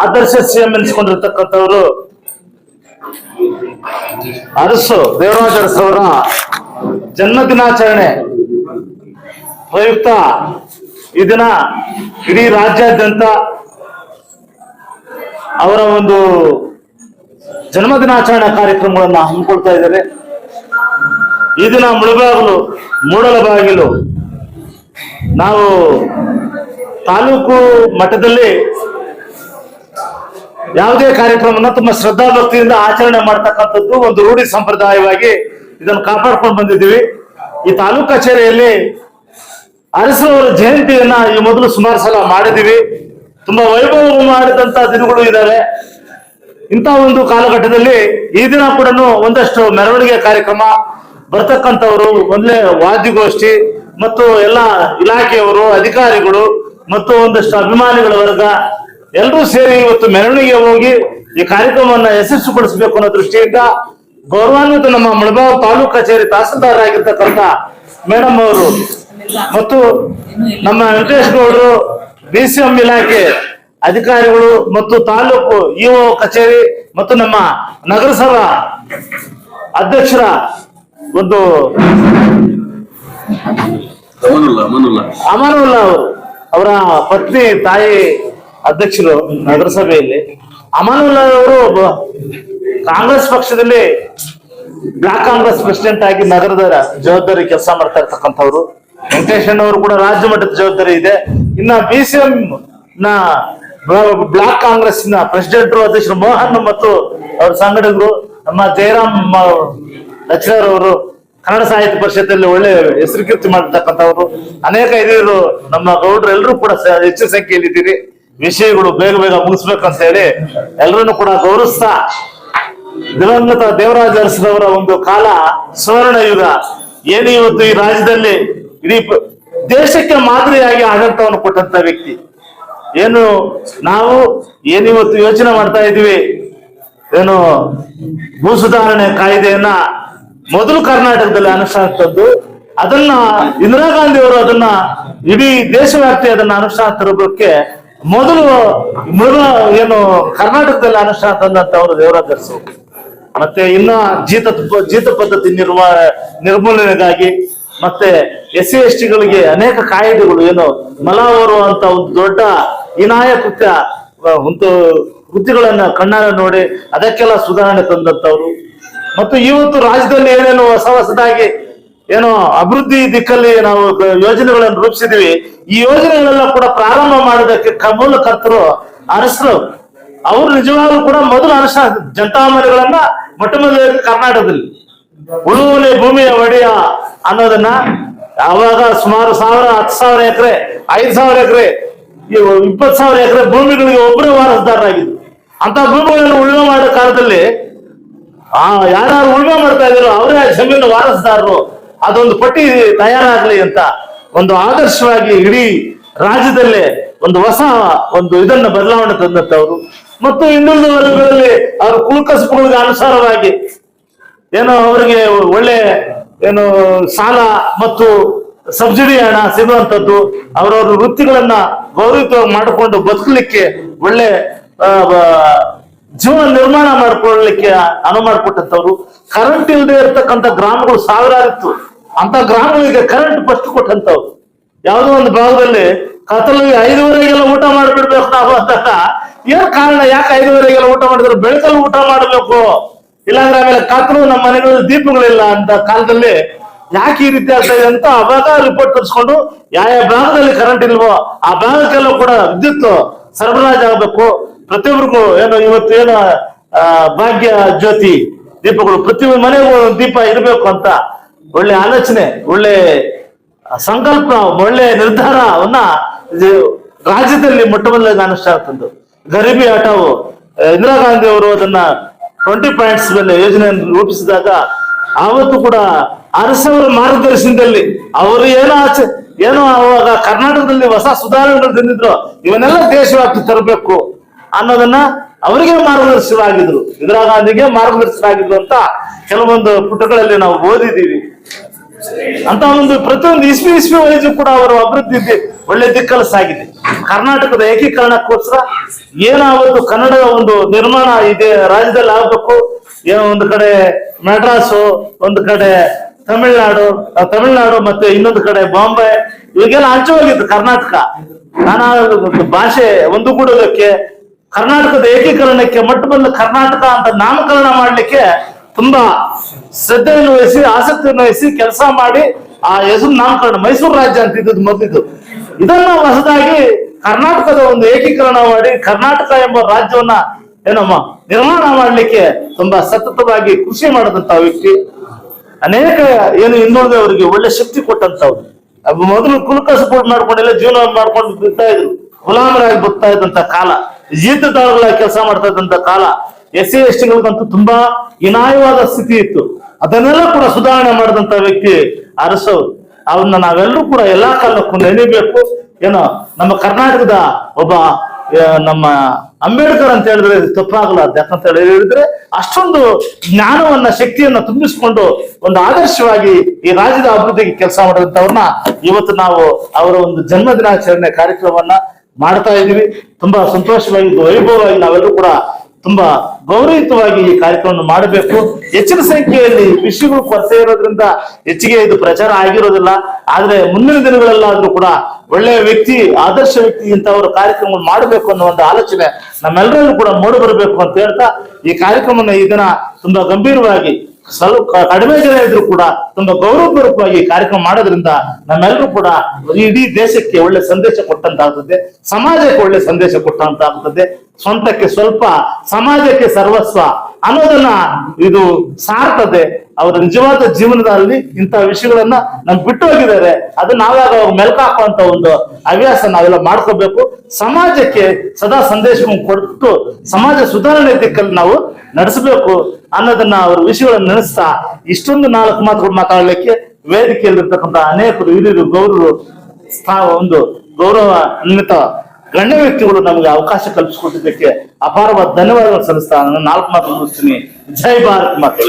ಆದರ್ಶ CM ಎನಿಸ್ಕೊಂಡಿರ್ತಕ್ಕಂಥವ್ರು Arasu Devaraja Arasu ಅವರ ಜನ್ಮದಿನಾಚರಣೆ ಪ್ರಯುಕ್ತ ಈ ದಿನ ಇಡೀ ರಾಜ್ಯಾದ್ಯಂತ ಅವರ ಒಂದು ಜನ್ಮದಿನಾಚರಣೆ ಕಾರ್ಯಕ್ರಮಗಳನ್ನ ಹಮ್ಮಿಕೊಳ್ತಾ ಇದ್ದಾರೆ. ಈ ದಿನ ಮೂಡಲಬಾಗಿಲು ನಾವು ತಾಲೂಕು ಮಟ್ಟದಲ್ಲಿ ಯಾವುದೇ ಕಾರ್ಯಕ್ರಮನ ತುಂಬಾ ಶ್ರದ್ಧಾ ಭಕ್ತಿಯಿಂದ ಆಚರಣೆ ಮಾಡ್ತಕ್ಕಂಥದ್ದು ಒಂದು ರೂಢಿ ಸಂಪ್ರದಾಯವಾಗಿ ಇದನ್ನು ಕಾಪಾಡ್ಕೊಂಡು ಬಂದಿದ್ದೀವಿ. ಈ ತಾಲೂಕು ಕಚೇರಿಯಲ್ಲಿ ಅರಸರವರ ಜಯಂತಿಯನ್ನ ಈ ಮೊದಲು ಸುಮಾರು ಸಲ ಮಾಡಿದೀವಿ. ತುಂಬಾ ವೈಭವ ಮಾಡಿದಂತ ದಿನಗಳು ಇದ್ದಾವೆ. ಇಂಥ ಒಂದು ಕಾಲಘಟ್ಟದಲ್ಲಿ ಈ ದಿನ ಕೂಡ ಒಂದಷ್ಟು ಮೆರವಣಿಗೆ ಕಾರ್ಯಕ್ರಮ, ಬರ್ತಕ್ಕಂಥವರು ಒಳ್ಳೆ ವಾದ್ಯಗೋಷ್ಠಿ ಮತ್ತು ಎಲ್ಲ ಇಲಾಖೆಯವರು, ಅಧಿಕಾರಿಗಳು ಮತ್ತು ಒಂದಷ್ಟು ಅಭಿಮಾನಿಗಳ ವರ್ಗ ಎಲ್ಲರೂ ಸೇರಿ ಇವತ್ತು ಮೆರವಣಿಗೆ ಹೋಗಿ ಈ ಕಾರ್ಯಕ್ರಮವನ್ನ ಯಶಸ್ವಿಗೊಳಿಸಬೇಕು ಅನ್ನೋ ದೃಷ್ಟಿಯಿಂದ ಗೌರವಾನ್ವಿತ ನಮ್ಮ ಮುಳಬಾಗಿಲು ತಾಲೂಕು ಕಚೇರಿ ತಹಸೀಲ್ದಾರ್ ಆಗಿರ್ತಕ್ಕಂಥ ಮೇಡಮ್ ಅವರು ಮತ್ತು ನಮ್ಮ ವೆಂಕಟೇಶ್ ಗೌಡರು, BCM ಇಲಾಖೆ ಅಧಿಕಾರಿಗಳು ಮತ್ತು ತಾಲೂಕು ಇಒ ಕಚೇರಿ ಮತ್ತು ನಮ್ಮ ನಗರಸಭಾ ಅಧ್ಯಕ್ಷರ ಒಂದು ಅಮಾನುಲ್ಲಾ ಅವರು, ಅವರ ಪತ್ನಿ ತಾಯಿ ಅಧ್ಯಕ್ಷರು ನಗರಸಭೆಯಲ್ಲಿ. ಅಮಾನುಲ್ಲಾ ಅವರು ಕಾಂಗ್ರೆಸ್ ಪಕ್ಷದಲ್ಲಿ ಬ್ಲಾಕ್ ಕಾಂಗ್ರೆಸ್ ಪ್ರೆಸಿಡೆಂಟ್ ಆಗಿ ನಗರದ ಜವಾಬ್ದಾರಿ ಕೆಲಸ ಮಾಡ್ತಾ ಇರ್ತಕ್ಕಂಥವ್ರು. ವೆಂಕಟೇಶ್ ಅವರು ಕೂಡ ರಾಜ್ಯ ಮಟ್ಟದ ಜವಾಬ್ದಾರಿ ಇದೆ. ಇನ್ನ BCM ನ ಬ್ಲಾಕ್ ಕಾಂಗ್ರೆಸ್ ನ ಪ್ರೆಸಿಡೆಂಟ್ ಅಧ್ಯಕ್ಷರು ಮೋಹನ್ ಮತ್ತು ಅವ್ರ ಸಂಘಟಕರು, ನಮ್ಮ ಜಯರಾಮ್ ಲಕ್ಷ್ಮರ್ ಅವರು ಕನ್ನಡ ಸಾಹಿತ್ಯ ಪರಿಷತ್ತಲ್ಲಿ ಒಳ್ಳೆ ಹೆಸರು ಕೀರ್ತಿ ಮಾಡಿರ್ತಕ್ಕಂಥವ್ರು. ಅನೇಕ ಹಿರಿಯರು ನಮ್ಮ ಗೌಡರು ಎಲ್ಲರೂ ಕೂಡ ಹೆಚ್ಚು ಸಂಖ್ಯೆಯಲ್ಲಿ ಇದ್ದೀರಿ. ವಿಷಯಗಳು ಬೇಗ ಬೇಗ ಮುಗಿಸ್ಬೇಕಂತ ಹೇಳಿ ಎಲ್ಲರನ್ನು ಕೂಡ ಗೌರವಿಸ್ತಾ, ದಿವಂಗತ ದೇವರಾಜ ಅರಸರವರ ಒಂದು ಕಾಲ ಸುವರ್ಣ ಯುಗ ಏನು ಇವತ್ತು ಈ ರಾಜ್ಯದಲ್ಲಿ ಇಡೀ ದೇಶಕ್ಕೆ ಮಾದರಿಯಾಗಿ ಆಡಳಿತವನ್ನು ಕೊಟ್ಟಂತ ವ್ಯಕ್ತಿ. ಏನು ನಾವು ಏನಿವತ್ತು ಯೋಚನೆ ಮಾಡ್ತಾ ಇದೀವಿ, ಏನು ಭೂ ಸುಧಾರಣೆ ಕಾಯ್ದೆಯನ್ನ ಮೊದಲು ಕರ್ನಾಟಕದಲ್ಲಿ ಅನುಷ್ಠಾನ ತಂದು ಅದನ್ನ ಇಂದಿರಾ ಗಾಂಧಿ ಅವರು ಅದನ್ನ ಇಡೀ ದೇಶವ್ಯಾಪ್ತಿ ಅದನ್ನ ಅನುಷ್ಠಾನ ತರೋದಕ್ಕೆ ಮೊದಲು ಏನು ಕರ್ನಾಟಕದಲ್ಲಿ ಅನುಷ್ಠಾನ ತಂದಂತವರು ದೇವರಾಜ ಅರಸು. ಮತ್ತೆ ಇನ್ನ ಜೀತ ಪದ್ಧತಿ ನಿರ್ಮೂಲನೆಗಾಗಿ ಮತ್ತೆ SC/ST ಗಳಿಗೆ ಅನೇಕ ಕಾಯ್ದೆಗಳು, ಏನು ಮಲಾವರು ಅಂತ ಒಂದು ದೊಡ್ಡ ಹೀನಾಯ ಕೃತ್ಯಗಳನ್ನ ಕಣ್ಣಾರ ನೋಡಿ ಅದಕ್ಕೆಲ್ಲ ಸುಧಾರಣೆ ತಂದಂತವ್ರು. ಮತ್ತು ಇವತ್ತು ರಾಜ್ಯದಲ್ಲಿ ಏನೇನು ಹೊಸದಾಗಿ ಏನೋ ಅಭಿವೃದ್ಧಿ ದಿಕ್ಕಲ್ಲಿ ನಾವು ಯೋಜನೆಗಳನ್ನು ರೂಪಿಸಿದೀವಿ. ಈ ಯೋಜನೆಗಳೆಲ್ಲ ಕೂಡ ಪ್ರಾರಂಭ ಮಾಡೋದಕ್ಕೆ ಮೂಲ ಕರ್ತರು ಅರಸರು. ಅವರು ನಿಜವಾಗ್ಲೂ ಕೂಡ ಮೊದಲು ಜಂಟಾಮರಿಗಳನ್ನ ಮೊಟ್ಟ ಮೊದಲ ಕರ್ನಾಟಕದಲ್ಲಿ ಉಳುವಲೆ ಭೂಮಿಯ ಒಡೆಯ ಅನ್ನೋದನ್ನ ಅವಾಗ ಸುಮಾರು 10,000 ಎಕರೆ, 5,000 ಎಕರೆ, 20,000 ಎಕರೆ ಭೂಮಿಗಳಿಗೆ ಒಬ್ಬರೇ ವಾರಸುದಾರರಾಗಿದ್ರು. ಅಂತ ಭೂಮಿಗಳನ್ನು ಉಳುಮೆ ಮಾಡೋ ಕಾಲದಲ್ಲಿ ಯಾರು ಉಳುಮೆ ಮಾಡ್ತಾ ಇದ್ರು ಅವರೇ ಜಮೀನು ವಾರಸುದಾರರು. ಅದೊಂದು ಪಟ್ಟಿ ತಯಾರಾಗ್ಲಿ ಅಂತ ಒಂದು ಆದರ್ಶವಾಗಿ ಇಡೀ ರಾಜ್ಯದಲ್ಲೇ ಒಂದು ಹೊಸ ಇದನ್ನ ಬದಲಾವಣೆ ತಂದಂತವ್ರು. ಮತ್ತು ಇನ್ನೊಂದು ವರ್ಗಗಳಲ್ಲಿ ಅವರ ಕುಲಕಸಬುಗಳಿಗೆ ಅನುಸಾರವಾಗಿ ಏನೋ ಅವರಿಗೆ ಒಳ್ಳೆ ಏನು ಸಾಲ ಮತ್ತು ಸಬ್ಸಿಡಿ ಹಣ ಸಿಗುವಂತದ್ದು, ಅವರವ್ರ ವೃತ್ತಿಗಳನ್ನ ಗೌರವಯುತವಾಗಿ ಮಾಡಿಕೊಂಡು ಬದುಕಲಿಕ್ಕೆ ಒಳ್ಳೆ ಜೀವನ ನಿರ್ಮಾಣ ಮಾಡ್ಕೊಳ್ಳಲಿಕ್ಕೆ ಅನುವು ಮಾಡಿಕೊಟ್ಟಂತವ್ರು. ಕರೆಂಟ್ ಇಲ್ಲದೆ ಇರತಕ್ಕಂಥ ಗ್ರಾಮಗಳು ಸಾವಿರಾರಿತ್ತು. ಅಂತ ಗ್ರಾಮಗಳಿಗೆ ಕರೆಂಟ್ ಫಸ್ಟ್ ಕೊಟ್ಟಂತವ್ರು. ಯಾವುದೋ ಒಂದು ಭಾಗದಲ್ಲಿ ಕತ್ತಲಿಗೆ 5:30ಗೆಲ್ಲ ಊಟ ಮಾಡಿಬಿಡ್ಬೇಕು ನಾವು ಅಂತಾಗ ಏನ್ ಕಾರಣ, ಯಾಕೆ 5:30ಗೆಲ್ಲ ಊಟ ಮಾಡಿದ್ರು? ಬೆಳಕಲ್ಲಿ ಊಟ ಮಾಡಬೇಕು, ಇಲ್ಲಾಂದ್ರೆ ಆಮೇಲೆ ಕತ್ತಲು ನಮ್ಮ ಮನೆಗಳಲ್ಲಿ ದೀಪಗಳಿಲ್ಲ ಅಂತ ಕಾಲದಲ್ಲಿ ಯಾಕೆ ಈ ರೀತಿ ಆಗ್ತಾ ಇದೆ ಅಂತ ಅವಾಗ ರಿಪೋರ್ಟ್ ತರಿಸ್ಕೊಂಡು ಯಾವ ಭಾಗದಲ್ಲಿ ಕರೆಂಟ್ ಇಲ್ವೋ ಆ ಭಾಗಕ್ಕೆಲ್ಲ ಕೂಡ ವಿದ್ಯುತ್ ಸರಬರಾಜು ಆಗ್ಬೇಕು. ಪ್ರತಿಯೊಬ್ಬರಿಗೂ ಇವತ್ತು ಭಾಗ್ಯ ಜ್ಯೋತಿ ದೀಪಗಳು ಪ್ರತಿ ಮನೆಗೂ ದೀಪ ಇರಬೇಕು ಅಂತ ಒಳ್ಳೆ ಆಲೋಚನೆ, ಒಳ್ಳೆ ಸಂಕಲ್ಪ, ಒಳ್ಳೆ ನಿರ್ಧಾರವನ್ನ ರಾಜ್ಯದಲ್ಲಿ ಮೊಟ್ಟ ಮೊದಲಾಗಿ ಅನುಷ್ಠಾನ ತಂದು ಗರೀಬಿ ಹಠಾವು ಇಂದಿರಾ ಗಾಂಧಿ ಅವರು ಅದನ್ನ 20 ಪಾಯಿಂಟ್ಸ್ ಮೇಲೆ ಯೋಜನೆಯನ್ನು ರೂಪಿಸಿದಾಗ ಆವತ್ತು ಕೂಡ ಅರಸವರ ಮಾರ್ಗದರ್ಶನದಲ್ಲಿ ಅವರು ಏನೋ ಅವಾಗ ಕರ್ನಾಟಕದಲ್ಲಿ ಹೊಸ ಸುಧಾರಣೆಗಳು ತಂದಿದ್ರು, ಇವನ್ನೆಲ್ಲ ದೇಶವ್ಯಾಪ್ತಿ ತರಬೇಕು ಅನ್ನೋದನ್ನ ಅವರಿಗೆ ಮಾರ್ಗದರ್ಶಕರಾಗಿದ್ರು, ಇಂದಿರಾ ಗಾಂಧಿಗೆ ಮಾರ್ಗದರ್ಶಕರಾಗಿದ್ರು ಅಂತ ಕೆಲವೊಂದು ಪುಟಗಳಲ್ಲಿ ನಾವು ಓದಿದ್ದೀವಿ. ಅಂತ ಒಂದು ಪ್ರತಿಯೊಂದು ಇಸ್ವಿ ವೈಸು ಕೂಡ ಅವರ ಅಭಿವೃದ್ಧಿ ಒಳ್ಳೆ ದಿಕ್ಕಲ್ಲಿ ಸಾಗಿದೆ. ಕರ್ನಾಟಕದ ಏಕೀಕರಣಕ್ಕೋಸ್ಕರ ಏನಾವತ್ತು ಕನ್ನಡದ ಒಂದು ನಿರ್ಮಾಣ ಇದೆ ರಾಜ್ಯದಲ್ಲಿ ಆಗ್ಬೇಕು. ಏನೋ ಒಂದು ಕಡೆ ಮೆಡ್ರಾಸು, ಒಂದು ಕಡೆ ತಮಿಳ್ನಾಡು ಮತ್ತೆ ಇನ್ನೊಂದು ಕಡೆ ಬಾಂಬೆ, ಇವಾಗೆಲ್ಲ ಹಂಚು ಹೋಗಿತ್ತು ಕರ್ನಾಟಕ. ನಾನಾ ಭಾಷೆ ಒಂದುಗೂಡೋದಕ್ಕೆ, ಕರ್ನಾಟಕದ ಏಕೀಕರಣಕ್ಕೆ ಮೊಟ್ಟಮೊದಲು ಕರ್ನಾಟಕ ಅಂತ ನಾಮಕರಣ ಮಾಡ್ಲಿಕ್ಕೆ ತುಂಬಾ ಶ್ರದ್ಧೆಯನ್ನು ವಹಿಸಿ, ಆಸಕ್ತಿಯನ್ನು ವಹಿಸಿ ಕೆಲಸ ಮಾಡಿ ಆ ಹೆಸರು ನಾಮಕರಣ ಮೈಸೂರು ರಾಜ್ಯ ಅಂತ ಇದ್ದದ್ದು ಮೊದಲಿದ್ದು. ಇದನ್ನ ಹೊಸದಾಗಿ ಕರ್ನಾಟಕದ ಒಂದು ಏಕೀಕರಣ ಮಾಡಿ ಕರ್ನಾಟಕ ಎಂಬ ರಾಜ್ಯವನ್ನ ಏನಮ್ಮ ನಿರ್ಮಾಣ ಮಾಡ್ಲಿಕ್ಕೆ ತುಂಬಾ ಸತತವಾಗಿ ಕೃಷಿ ಮಾಡದಂತ ವ್ಯಕ್ತಿ. ಅನೇಕ ಏನು ಇನ್ನುಳಿದವರಿಗೆ ಒಳ್ಳೆ ಶಕ್ತಿ ಕೊಟ್ಟಂತವ್ರು. ಮೊದಲು ಕುಲಕಸಬು ಮಾಡ್ಕೊಂಡೆಲ್ಲ ಜೀವನ ಮಾಡ್ಕೊಂಡು ಬಿಡ್ತಾ ಇದ್ರು, ಗುಲಾಮರಾಗಿ ಬರ್ತಾ ಇದ್ದಂತ ಕಾಲ, ಜೀತದಾಳುಗಳಾಗಿ ಕೆಲಸ ಮಾಡ್ತಾ ಇದ್ದಂತ ಕಾಲ. SC ST ಗಳಿಗಂತೂ ತುಂಬಾ ಹೀನಾಯವಾದ ಸ್ಥಿತಿ ಇತ್ತು. ಅದನ್ನೆಲ್ಲ ಕೂಡ ಸುಧಾರಣೆ ಮಾಡಿದಂತ ವ್ಯಕ್ತಿ ಅರಸವ್ರು. ಅವನ್ನ ನಾವೆಲ್ಲರೂ ಕೂಡ ಎಲ್ಲಾ ಕಾಲಕ್ಕೂ ನೆನೀಬೇಕು. ಏನೋ ನಮ್ಮ ಕರ್ನಾಟಕದ ಒಬ್ಬ ನಮ್ಮ ಅಂಬೇಡ್ಕರ್ ಅಂತ ಹೇಳಿದ್ರೆ ತಪ್ಪಾಗಲಾರ್ದು. ಯಾಕಂತ ಹೇಳಿದ್ರೆ ಅಷ್ಟೊಂದು ಜ್ಞಾನವನ್ನ ಶಕ್ತಿಯನ್ನ ತುಂಬಿಸಿಕೊಂಡು ಒಂದು ಆದರ್ಶವಾಗಿ ಈ ರಾಜ್ಯದ ಅಭಿವೃದ್ಧಿಗೆ ಕೆಲಸ ಮಾಡಿದಂತವ್ರನ್ನ ಇವತ್ತು ನಾವು ಅವರ ಒಂದು ಜನ್ಮ ದಿನಾಚರಣೆ ಕಾರ್ಯಕ್ರಮವನ್ನ ಮಾಡ್ತಾ ಇದೀವಿ. ತುಂಬಾ ಸಂತೋಷವಾಗಿ ವೈಭವವಾಗಿ ನಾವೆಲ್ಲರೂ ಕೂಡ ತುಂಬಾ ಗೌರವಯುತವಾಗಿ ಈ ಕಾರ್ಯಕ್ರಮವನ್ನು ಮಾಡಬೇಕು. ಹೆಚ್ಚಿನ ಸಂಖ್ಯೆಯಲ್ಲಿ ವಿಷಯಗಳು ಕೊರತೆ ಇರೋದ್ರಿಂದ ಹೆಚ್ಚಿಗೆ ಇದು ಪ್ರಚಾರ ಆಗಿರೋದಿಲ್ಲ. ಆದ್ರೆ ಮುಂದಿನ ದಿನಗಳಲ್ಲಾದ್ರೂ ಕೂಡ ಒಳ್ಳೆಯ ವ್ಯಕ್ತಿ, ಆದರ್ಶ ವ್ಯಕ್ತಿ ಇಂಥವ್ರ ಕಾರ್ಯಕ್ರಮಗಳು ಮಾಡಬೇಕು ಅನ್ನೋ ಒಂದು ಆಲೋಚನೆ ನಮ್ಮೆಲ್ಲರಲ್ಲೂ ಕೂಡ ಮೂಡಿ ಬರಬೇಕು ಅಂತ ಹೇಳ್ತಾ ಈ ಕಾರ್ಯಕ್ರಮನ ಈ ದಿನ ತುಂಬಾ ಗಂಭೀರವಾಗಿ, ಸ್ವಲ್ಪ ಕಡಿಮೆ ಜನ ಇದ್ರು ಕೂಡ ತುಂಬಾ ಗೌರವಪೂರ್ವಕವಾಗಿ ಕಾರ್ಯಕ್ರಮ ಮಾಡೋದ್ರಿಂದ ನಮ್ಮೆಲ್ಲರೂ ಕೂಡ ಇಡೀ ದೇಶಕ್ಕೆ ಒಳ್ಳೆ ಸಂದೇಶ ಕೊಟ್ಟಂತಾಗ್ತದೆ, ಸಮಾಜಕ್ಕೆ ಒಳ್ಳೆ ಸಂದೇಶ ಕೊಟ್ಟಂತಾಗ್ತದೆ. ಸ್ವಂತಕ್ಕೆ ಸ್ವಲ್ಪ, ಸಮಾಜಕ್ಕೆ ಸರ್ವಸ್ವ ಅನ್ನೋದನ್ನ ಇದು ಸಾರ್ತದೆ. ಅವರ ನಿಜವಾದ ಜೀವನದಲ್ಲಿ ಇಂತಹ ವಿಷಯಗಳನ್ನ ನಮ್ಗೆ ಬಿಟ್ಟು ಹೋಗಿದ್ದಾರೆ. ಅದು ನಾವಾಗ ಅವ್ರು ಮೆಲ್ಕಾಕುವಂತ ಒಂದು ಹವ್ಯಾಸ ನಾವೆಲ್ಲ ಮಾಡ್ಕೋಬೇಕು. ಸಮಾಜಕ್ಕೆ ಸದಾ ಸಂದೇಶವನ್ನು ಕೊಟ್ಟು ಸಮಾಜ ಸುಧಾರಣೆ ದಿಕ್ಕಲ್ಲಿ ನಾವು ನಡೆಸಬೇಕು ಅನ್ನೋದನ್ನ ಅವ್ರ ವಿಷಯಗಳನ್ನು ನೆನೆಸ್ತಾ ಇಷ್ಟೊಂದು 4 ಮಾತುಗಳು ಮಾತಾಡಲಿಕ್ಕೆ ವೇದಿಕೆಯಲ್ಲಿರ್ತಕ್ಕಂಥ ಅನೇಕರು ಹಿರಿಯರು ಒಂದು ಗೌರವಾನ್ವಿತ ಗಣ್ಯ ವ್ಯಕ್ತಿಗಳು ನಮಗೆ ಅವಕಾಶ ಕಲ್ಪಿಸಿಕೊಟ್ಟಿದ್ದಕ್ಕೆ ಅಪಾರವಾದ ಧನ್ಯವಾದಗಳು ಸಲ್ಲಿಸ್ತಾ ನಾನು 4 ಮಾತು ಮುಗಿಸ್ತೀನಿ. ಜೈ ಭಾರತ್ ಮಾತೆ.